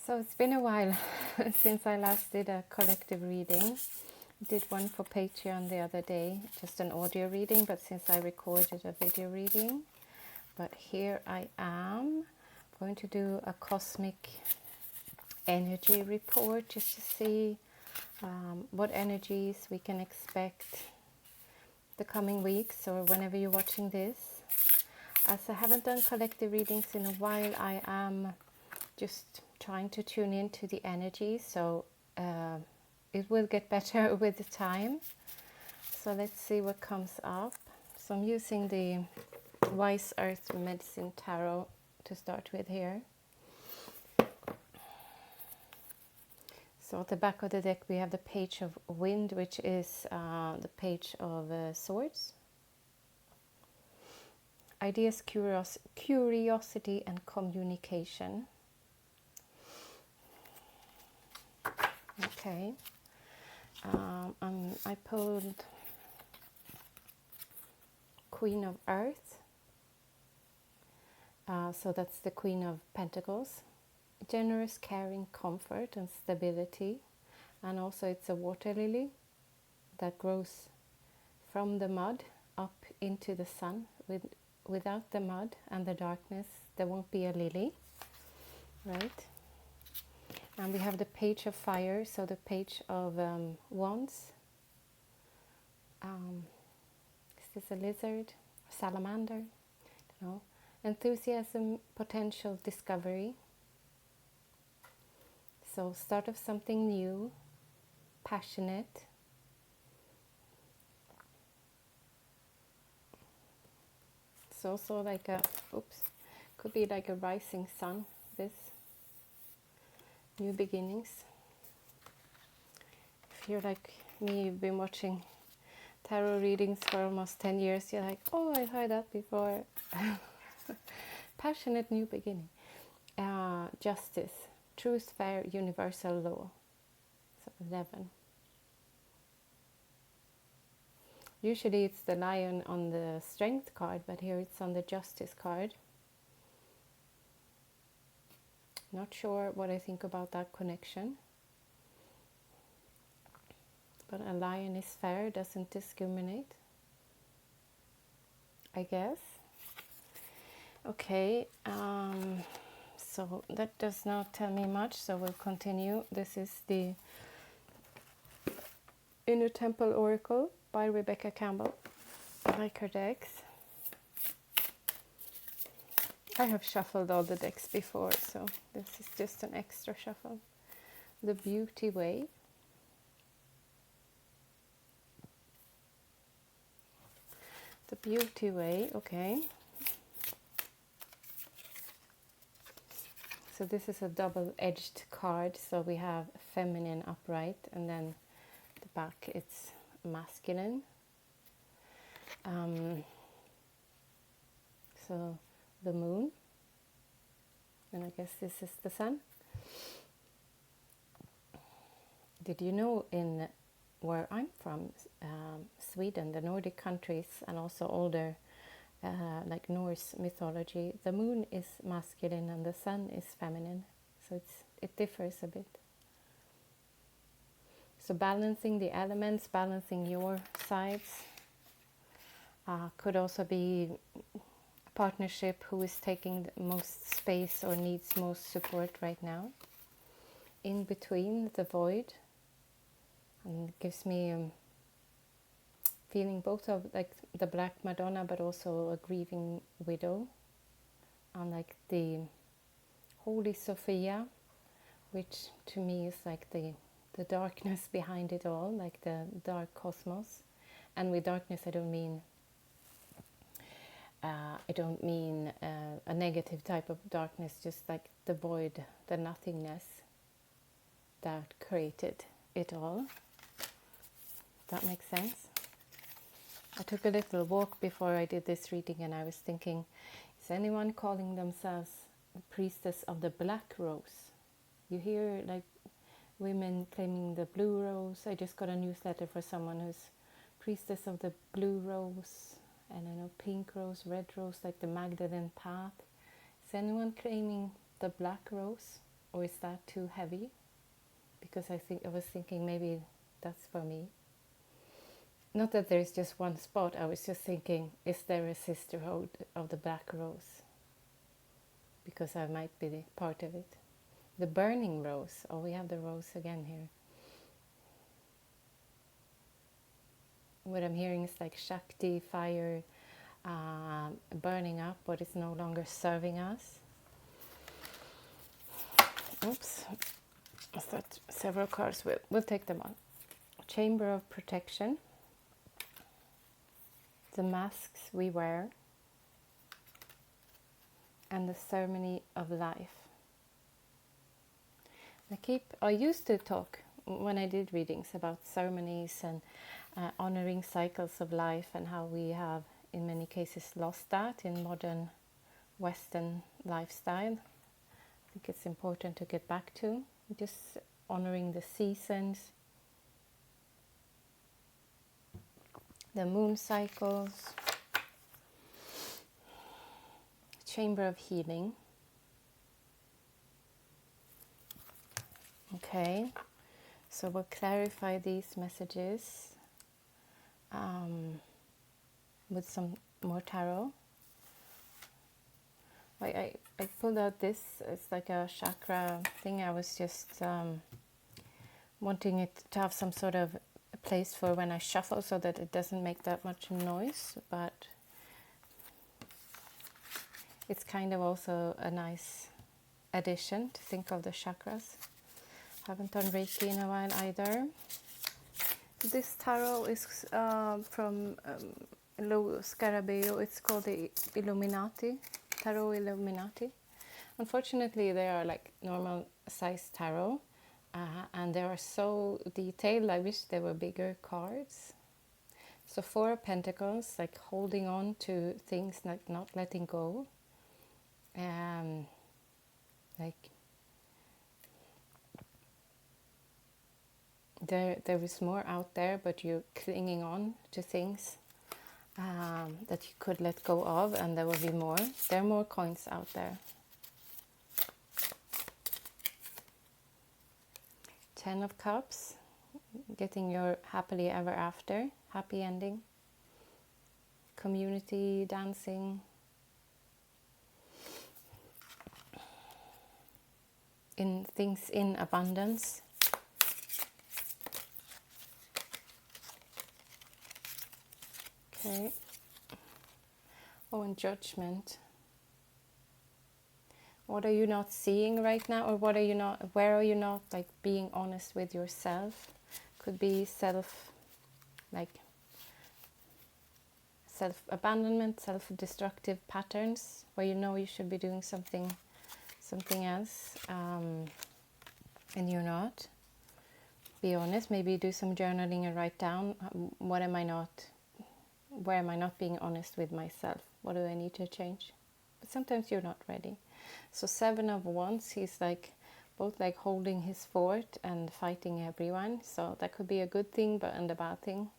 So it's been a while since I last did a collective reading. I did one for Patreon the other day, just an audio reading, but since I recorded a video reading. But here I am going to do a cosmic energy report just to see what energies we can expect the coming weeks or whenever you're watching this. As I haven't done collective readings in a while, I am just trying to tune into the energy, so it will get better with the time. So let's see what comes up. So I'm using the Wise Earth Medicine Tarot to start with here. So at the back of the deck we have the Page of Wind, which is the Page of Swords. Ideas, curiosity and communication. Okay. I pulled Queen of Earth. So that's the Queen of Pentacles. Generous, caring, comfort and stability. And also it's a water lily that grows from the mud up into the sun. Without the mud and the darkness, there won't be a lily, right? And we have the Page of Fire, so the Page of Wands. Is this a lizard? Salamander? I don't know. Enthusiasm, potential, discovery. So start of something new, passionate. It's also like a, could be like a rising sun, this. New beginnings. If you're like me, you've been watching tarot readings for almost 10 years, you're like, oh, I've heard that before. Passionate new beginning. Justice, truth, fair, universal law. So 11. Usually it's the lion on the strength card, but here it's on the justice card. Not sure what I think about that connection. But a lion is fair, doesn't discriminate, I guess. Okay, so that does not tell me much, so we'll continue. This is the Inner Temple Oracle by Rebecca Campbell. I like her decks. I have shuffled all the decks before, so this is just an extra shuffle. The Beauty Way. The Beauty Way, okay. So this is a double-edged card, so we have feminine upright, and then the back it's masculine. So the moon, and I guess this is the sun. Did you know in where I'm from, Sweden, the Nordic countries, and also older like Norse mythology, the moon is masculine and the sun is feminine, so it differs a bit. So balancing the elements, balancing your sides, could also be partnership who is taking the most space or needs most support right now. In between, the void, and it gives me feeling both of like the Black Madonna, but also a grieving widow, and like the Holy Sophia, which to me is like the darkness behind it all, like the dark cosmos. And with darkness I don't mean a negative type of darkness, just like the void, the nothingness that created it all. That makes sense? I took a little walk before I did this reading, and I was thinking, is anyone calling themselves the priestess of the black rose? You hear like women claiming the blue rose. I just got a newsletter for someone who's priestess of the blue rose, and I know pink rose, red rose, like the Magdalene path. Is anyone claiming the black rose? Or is that too heavy? Because I was thinking maybe that's for me. Not that there's just one spot, I was just thinking, is there a sisterhood of the black rose? Because I might be the part of it. The burning rose. Oh, we have the rose again here. What I'm hearing is like Shakti, fire, burning up what is no longer serving us. Oops. I thought several cards. We'll take them on. Chamber of protection. The masks we wear. And the ceremony of life. I used to talk when I did readings about ceremonies and honoring cycles of life, and how we have in many cases lost that in modern Western lifestyle. I think it's important to get back to just honoring the seasons, the moon cycles. Chamber of healing. Okay, so we'll clarify these messages with some more tarot. I pulled out this. It's like a chakra thing. I was just wanting it to have some sort of place for when I shuffle, so that it doesn't make that much noise, but it's kind of also a nice addition to think of the chakras. Haven't done Reiki in a while either. This tarot is from Lo Scarabeo. It's called the Illuminati, Tarot Illuminati. Unfortunately, they are like normal size tarot, and they are so detailed. I wish they were bigger cards. So 4 of Pentacles, like holding on to things, like not letting go. Like there is more out there, but you're clinging on to things that you could let go of, and there will be more. There are more coins out there. 10 of Cups, getting your happily ever after, happy ending. Community, dancing. In things in abundance. Okay. Oh, and judgment. What are you not seeing right now, or where are you not like being honest with yourself? Could be self-abandonment, self-destructive patterns where you know you should be doing something else, and you're not. Be honest. Maybe do some journaling and write down where am I not being honest with myself? What do I need to change? But sometimes you're not ready. So 7 of Wands, he's like both like holding his fort and fighting everyone. So that could be a good thing, but and a bad thing.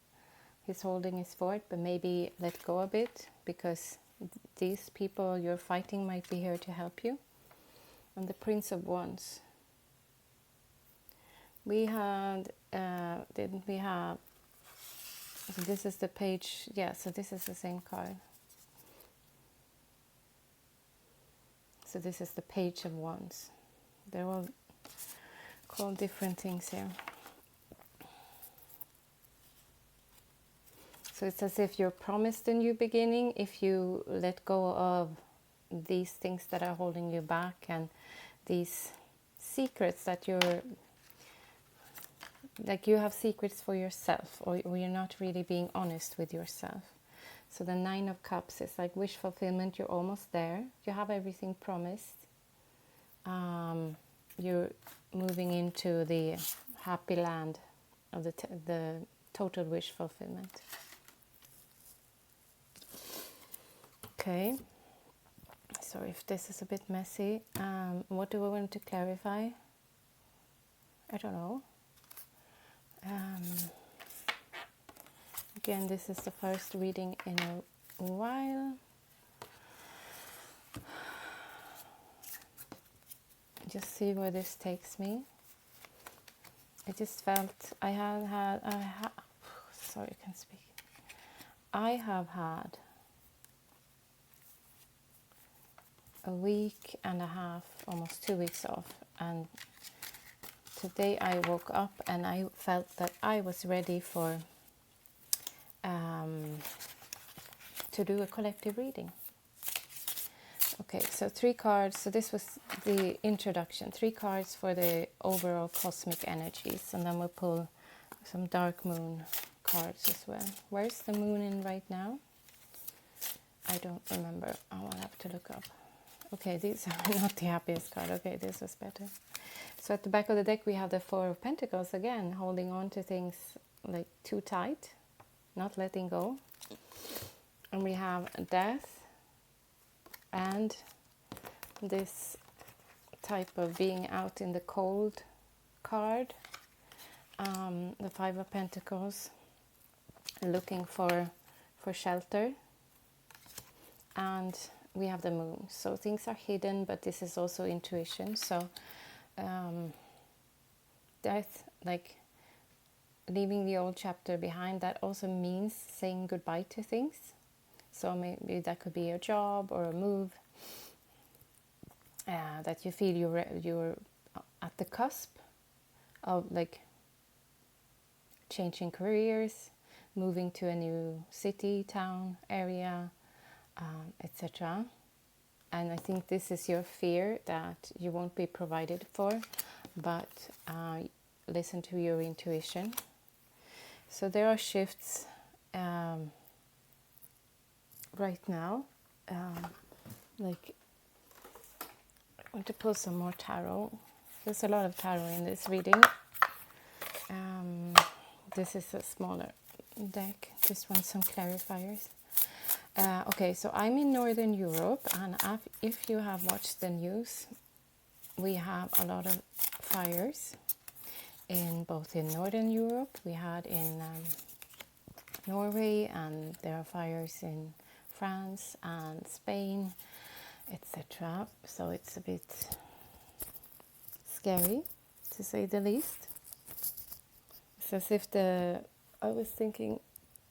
He's holding his fort, but maybe let go a bit, because these people you're fighting might be here to help you. And the Prince of Wands. We had, didn't we have, so this is the page, yeah, so this is the same card. So this is the Page of Wands. They're all called different things here. So it's as if you're promised a new beginning if you let go of these things that are holding you back, and these secrets that you're, like you have secrets for yourself, or you're not really being honest with yourself. So the 9 of Cups is like wish fulfillment. You're almost there. You have everything promised. You're moving into the happy land of the total wish fulfillment. Okay. Sorry if this is a bit messy. What do we want to clarify? I don't know. Again, this is the first reading in a while. just see where this takes me. I just felt sorry, I can't speak. I have had a week and a half, almost 2 weeks off, and today I woke up and I felt that I was ready for to do a collective reading. Okay, so 3 cards. So this was the introduction. 3 cards for the overall cosmic energies, and then we'll pull some dark moon cards as well. Where's the moon in right now? I don't remember. I will have to look up. Okay, these are not the happiest card. Okay, this was better. So at the back of the deck we have the 4 of Pentacles again, holding on to things like too tight, not letting go. And we have death and this type of being out in the cold card. The 5 of Pentacles, looking for shelter. And we have the moon. So things are hidden, but this is also intuition. So death, like leaving the old chapter behind, that also means saying goodbye to things. So maybe that could be a job or a move that you feel you're at the cusp of, like changing careers, moving to a new city, town, area, etc. And I think this is your fear that you won't be provided for, but listen to your intuition. So there are shifts right now. Like, I want to pull some more tarot. There's a lot of tarot in this reading. This is a smaller deck. Just want some clarifiers. Okay, so I'm in Northern Europe, and if you have watched the news, we have a lot of fires both in Northern Europe. We had in Norway, and there are fires in France and Spain, etc. So it's a bit scary, to say the least. It's as if I was thinking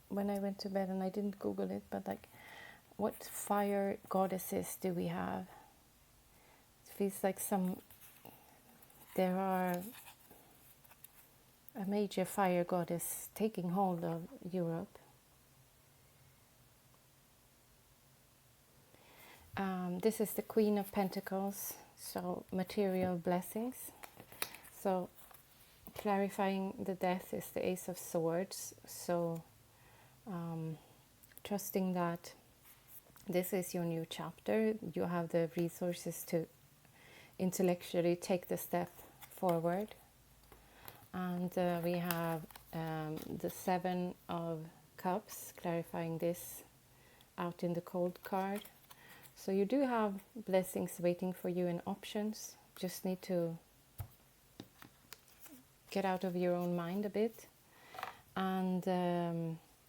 when I went to bed, and I didn't Google it, but like, what fire goddesses do we have? It feels like there are a major fire goddess taking hold of Europe. This is the Queen of Pentacles, so material blessings. So clarifying the death is the Ace of Swords. So trusting that this is your new chapter. You have the resources to intellectually take the step forward. And we have the 7 of Cups, clarifying this out in the cold card. So you do have blessings waiting for you and options. Just need to get out of your own mind a bit. And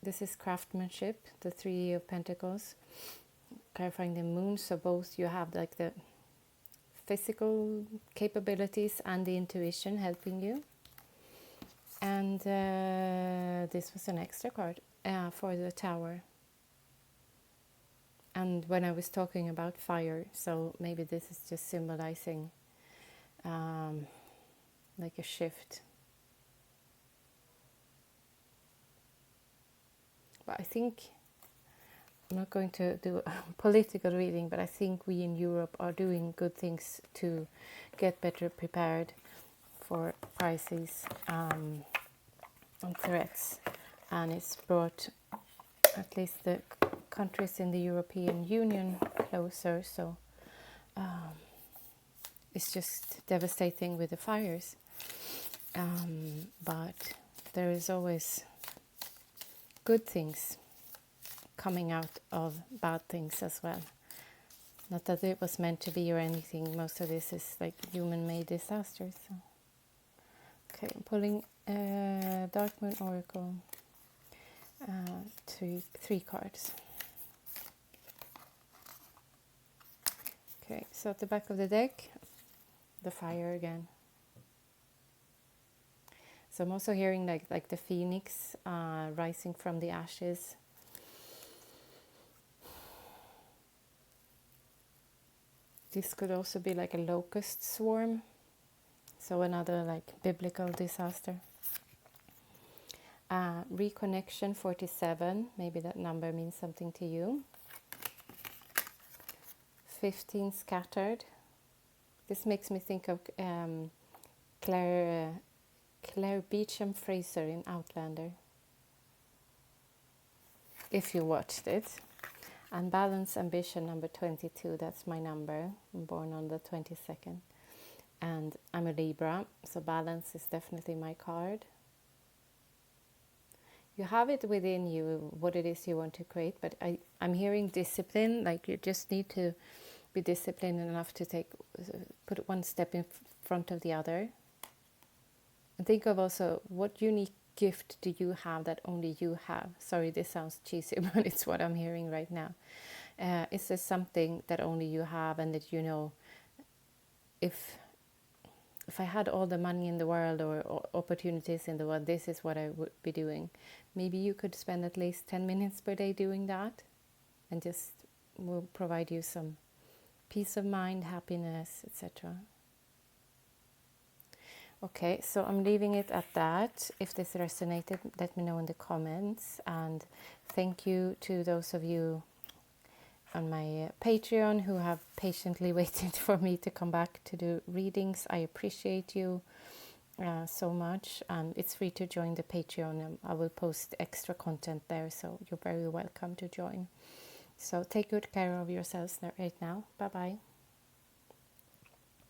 this is craftsmanship, the 3 of Pentacles, clarifying the moon. So both you have like the physical capabilities and the intuition helping you. And this was an extra card for the Tower. And when I was talking about fire, so maybe this is just symbolizing like a shift. But I think, I'm not going to do a political reading, but I think we in Europe are doing good things to get better prepared for crises and threats. And it's brought at least the countries in the European Union closer. So it's just devastating with the fires. But there is always good things coming out of bad things as well. Not that it was meant to be or anything. Most of this is like human-made disasters. So. Okay, I'm pulling Dark Moon Oracle, 3 cards. Okay, so at the back of the deck, the fire again. So I'm also hearing like the phoenix rising from the ashes. This could also be like a locust swarm. So another like biblical disaster. Reconnection 47, maybe that number means something to you. 15 scattered. This makes me think of Claire Beecham Fraser in Outlander, if you watched it. And balance ambition number 22, that's my number. I'm born on the 22nd. And I'm a Libra, so balance is definitely my card. You have it within you, what it is you want to create, but I'm hearing discipline, like you just need to be disciplined enough to put one step in front of the other. And think of also, what unique gift do you have that only you have? Sorry, this sounds cheesy, but it's what I'm hearing right now. Is there something that only you have, and that you know, if I had all the money in the world or opportunities in the world, this is what I would be doing. Maybe you could spend at least 10 minutes per day doing that, and just will provide you some peace of mind, happiness, etc. Okay, so I'm leaving it at that. If this resonated, let me know in the comments. And thank you to those of you on my Patreon who have patiently waited for me to come back to do readings. I appreciate you so much. And it's free to join the Patreon. I will post extra content there, so you're very welcome to join. So take good care of yourselves right now. Bye-bye.